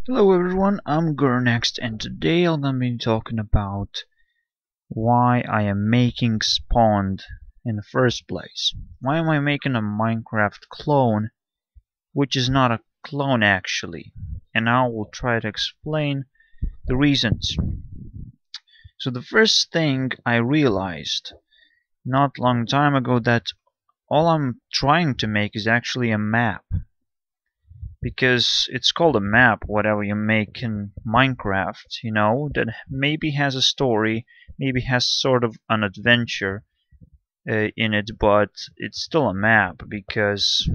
Hello everyone, I'm Gurunext and today I'm gonna be talking about why I am making Spawned in the first place. Why am I making a Minecraft clone, which is not a clone actually? And I will try to explain the reasons. So the first thing I realized not long time ago that all I'm trying to make is actually a map. Because it's called a map, whatever you make in Minecraft, that maybe has a story, maybe has sort of an adventure in it, but it's still a map because,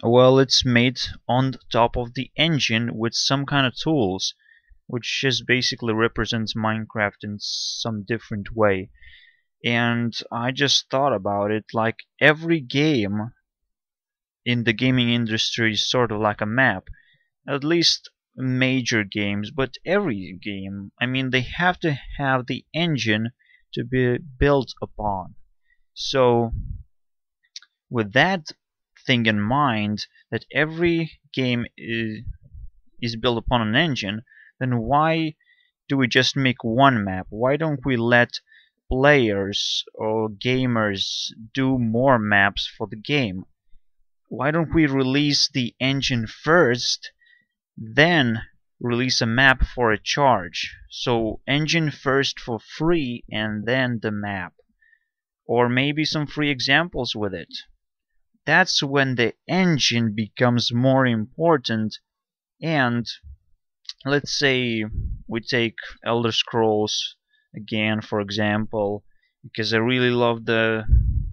well, it's made on the top of the engine with some kind of tools, which just basically represents Minecraft in some different way. And I just thought about it, like every game in the gaming industry is sort of like a map, at least major games, but every game. I mean, they have to have the engine to be built upon. So, with that thing in mind, that every game is built upon an engine, then why do we just make one map? Why don't we let players or gamers do more maps for the game? Why don't we release the engine first, then release a map for a charge? So engine first for free and then the map. Or maybe some free examples with it. That's when the engine becomes more important. And let's say we take Elder Scrolls again, for example, because I really love the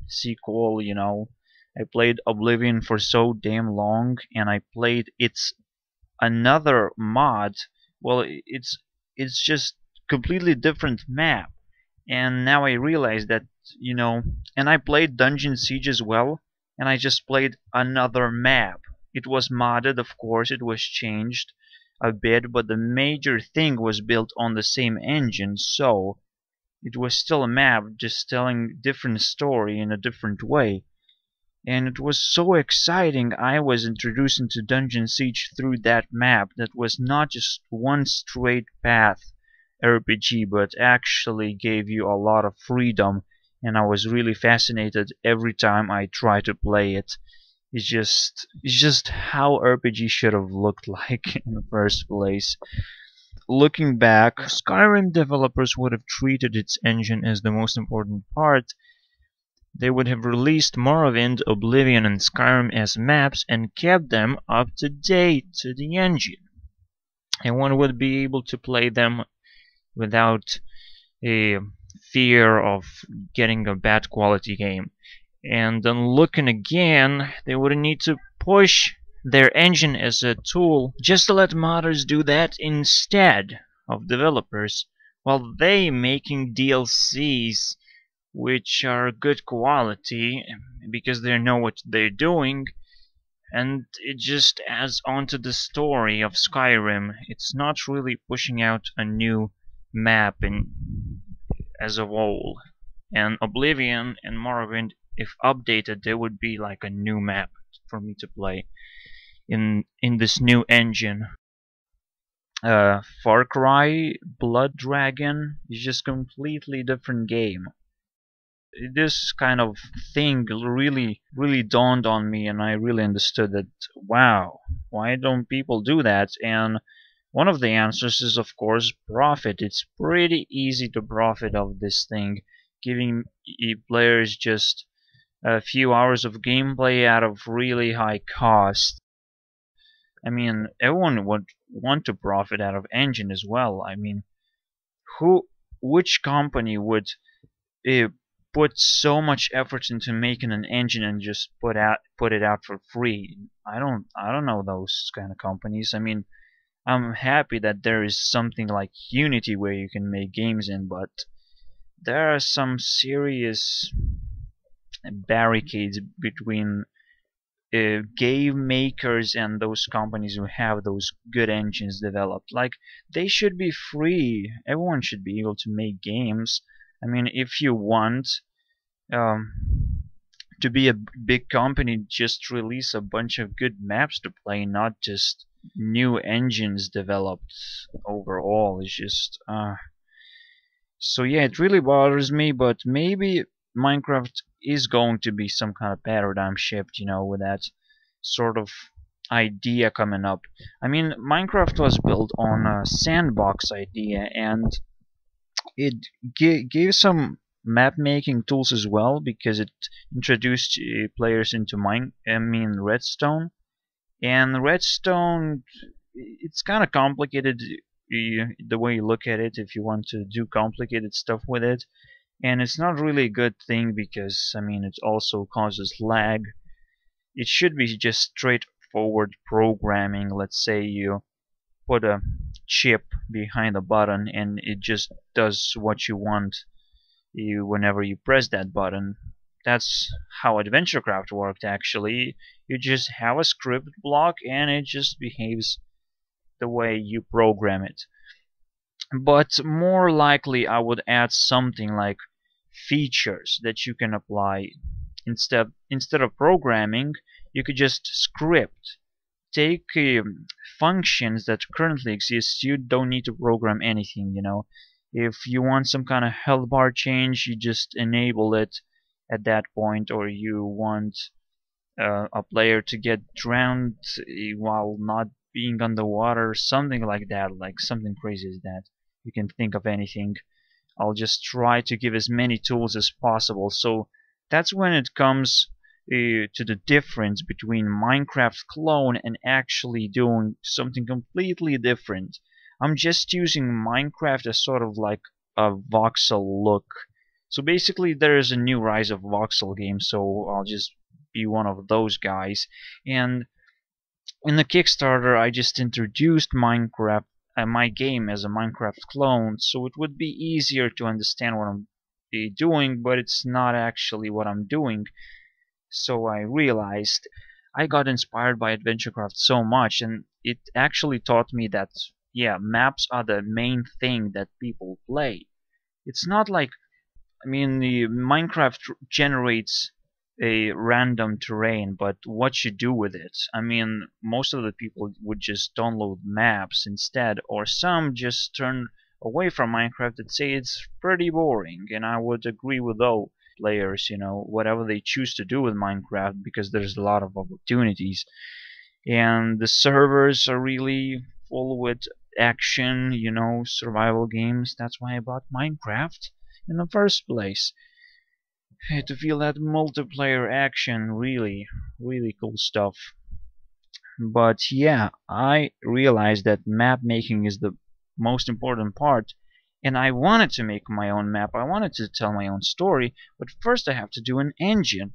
sequel. I played Oblivion for so damn long, and I played its another mod. Well, it's just completely different map. And now I realize that, and I played Dungeon Siege as well, and I just played another map. It was modded, of course, it was changed a bit, but the major thing was built on the same engine, so it was still a map, just telling different story in a different way. And it was so exciting. I was introduced into Dungeon Siege through that map that was not just one straight path RPG, but actually gave you a lot of freedom, and I was really fascinated every time I tried to play it. It's just how RPG should have looked like in the first place. Looking back, Skyrim developers would have treated its engine as the most important part. They would have released Morrowind, Oblivion, and Skyrim as maps and kept them up to date to the engine. And one would be able to play them without a fear of getting a bad quality game. And then looking again, they would need to push their engine as a tool just to let modders do that instead of developers, while they making DLCs which are good quality because they know what they're doing, and it just adds on to the story of Skyrim. It's not really pushing out a new map as a whole. And Oblivion and Morrowind, if updated, there would be like a new map for me to play in this new engine. Far Cry Blood Dragon is just completely different game. This kind of thing really dawned on me, and I really understood that, wow, why don't people do that? And one of the answers is, of course, profit. It's pretty easy to profit of this thing, giving players just a few hours of gameplay out of really high cost. I mean, everyone would want to profit out of engine as well. I mean, which company would uh, put so much effort into making an engine and just put it out for free? I don't know those kind of companies. I mean, I'm happy that there is something like Unity where you can make games in, but there are some serious barricades between game makers and those companies who have those good engines developed. Like, they should be free. Everyone should be able to make games. I mean, if you want um, to be a big company, just release a bunch of good maps to play, not just new engines developed overall. It's just so yeah, it really bothers me, but maybe Minecraft is going to be some kind of paradigm shift, with that sort of idea coming up. I mean, Minecraft was built on a sandbox idea, and it gave some map making tools as well, because it introduced players into Redstone. And Redstone, it's kind of complicated, the way you look at it, if you want to do complicated stuff with it. And it's not really a good thing, because I mean, it also causes lag. It should be just straightforward programming. Let's say you put a chip behind a button and it just does what you want whenever you press that button. That's how AdventureCraft worked, actually. You just have a script block and it just behaves the way you program it. But more likely I would add something like features that you can apply. Instead of programming, you could just script. Take functions that currently exist. You don't need to program anything. If you want some kind of health bar change, you just enable it at that point. Or you want a player to get drowned while not being underwater, something like that, like something crazy as that. You can think of anything. I'll just try to give as many tools as possible. So that's when it comes to the difference between Minecraft clone and actually doing something completely different. I'm just using Minecraft as sort of like a voxel look. So basically there is a new rise of voxel games, so I'll just be one of those guys. And in the Kickstarter I just introduced Minecraft, my game, as a Minecraft clone, so it would be easier to understand what I'm doing, but it's not actually what I'm doing. So I realized I got inspired by AdventureCraft so much, and it actually taught me that, yeah, maps are the main thing that people play. It's not like, I mean, the Minecraft generates a random terrain, but what you do with it. I mean, most of the people would just download maps instead, or some just turn away from Minecraft and say it's pretty boring, and I would agree with those players, whatever they choose to do with Minecraft, because there's a lot of opportunities. And the servers are really full with action, survival games. That's why I bought Minecraft in the first place. To feel that multiplayer action, really, really cool stuff. But yeah, I realized that map making is the most important part, and I wanted to make my own map. I wanted to tell my own story, but first I have to do an engine.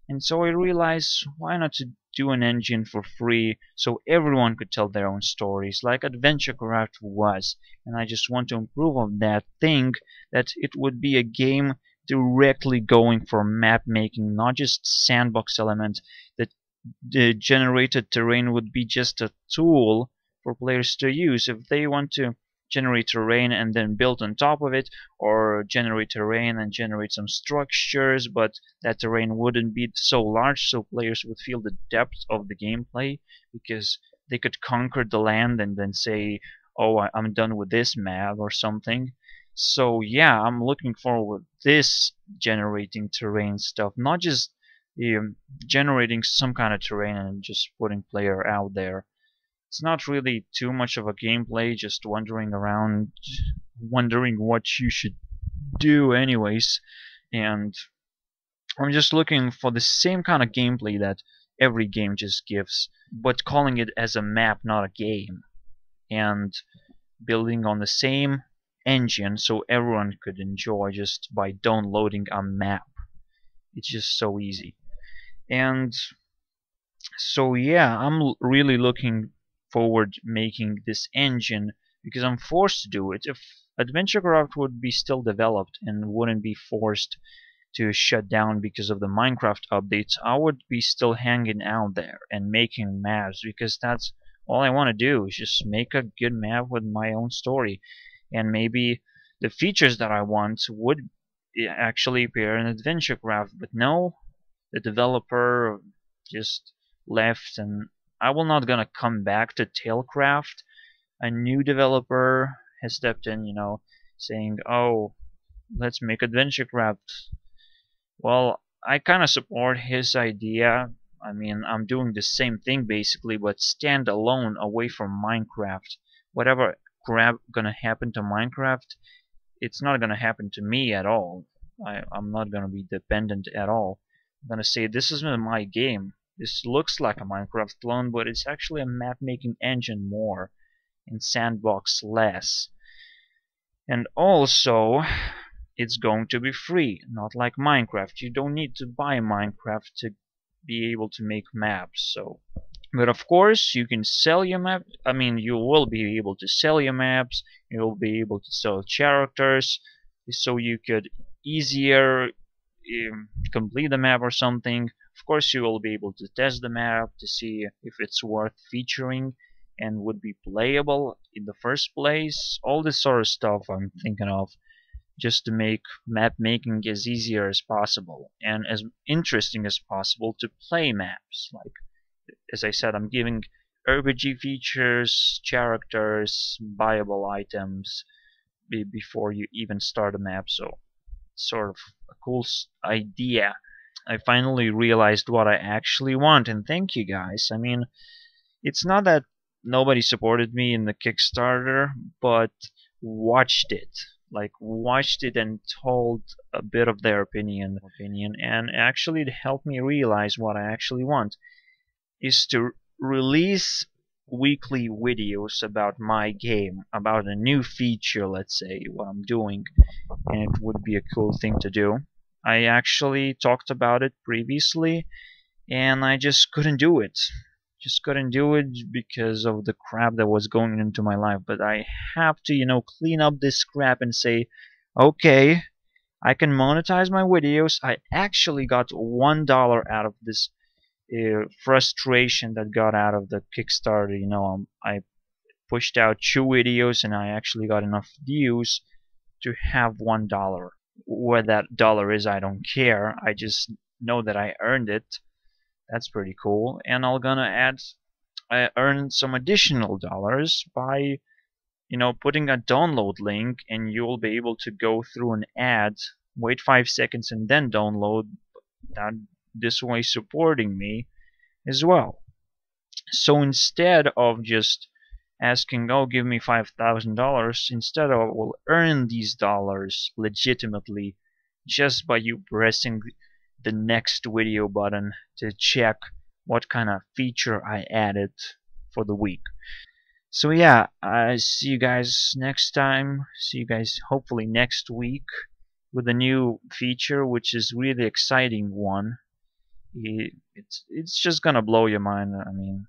And so I realized, why not to do an engine for free so everyone could tell their own stories, like AdventureCraft was. And I just want to improve on that thing, that it would be a game directly going for map making, not just sandbox element. That the generated terrain would be just a tool for players to use if they want to generate terrain and then build on top of it, or generate terrain and generate some structures, but that terrain wouldn't be so large, so players would feel the depth of the gameplay, because they could conquer the land and then say, oh, I'm done with this map or something. So yeah, I'm looking forward to this generating terrain stuff, not just generating some kind of terrain and just putting player out there. It's not really too much of a gameplay, just wandering around, wondering what you should do anyways. And I'm just looking for the same kind of gameplay that every game just gives, but calling it as a map, not a game. And building on the same engine so everyone could enjoy just by downloading a map. It's just so easy. And so yeah, I'm really looking forward making this engine, because I'm forced to do it. If AdventureCraft would be still developed and wouldn't be forced to shut down because of the Minecraft updates, I would be still hanging out there and making maps, because that's all I want to do, is just make a good map with my own story. And maybe the features that I want would actually appear in AdventureCraft, but no, the developer just left, and I will not gonna come back to Tailcraft. A new developer has stepped in, saying, "Oh, let's make adventure craft." Well, I kind of support his idea. I mean, I'm doing the same thing basically, but stand alone away from Minecraft. Whatever crap gonna happen to Minecraft, it's not gonna happen to me at all. I'm not gonna be dependent at all. I'm gonna say this isn't my game. This looks like a Minecraft clone, but it's actually a map making engine more and sandbox less. And also, it's going to be free, not like Minecraft. You don't need to buy Minecraft to be able to make maps. But of course, you can sell your map. I mean, you will be able to sell your maps. You will be able to sell characters, so you could easier complete the map or something. Of course, you will be able to test the map to see if it's worth featuring and would be playable in the first place. All this sort of stuff I'm thinking of, just to make map making as easier as possible and as interesting as possible to play maps. Like, as I said, I'm giving RPG features, characters, buyable items before you even start a map, so sort of a cool idea. I finally realized what I actually want, and thank you guys. I mean, it's not that nobody supported me in the Kickstarter, but watched it. Like, watched it and told a bit of their opinion, and actually it helped me realize what I actually want is to release weekly videos about my game, about a new feature, let's say, what I'm doing, and it would be a cool thing to do. I actually talked about it previously, and I just couldn't do it. Just couldn't do it because of the crap that was going into my life. But I have to, clean up this crap and say, okay, I can monetize my videos. I actually got $1 out of this frustration that got out of the Kickstarter. I pushed out 2 videos and I actually got enough views to have $1. Where that dollar is, I don't care. I just know that I earned it. That's pretty cool. And I'm gonna earn some additional dollars by, putting a download link, and you'll be able to go through an ad, wait 5 seconds, and then download. That this way supporting me as well. So instead of just asking, "Oh, give me $5,000," instead I will earn these dollars legitimately just by you pressing the next video button to check what kind of feature I added for the week. So yeah, I see you guys next time. See you guys hopefully next week with a new feature, which is really exciting one. It's just gonna blow your mind. I mean,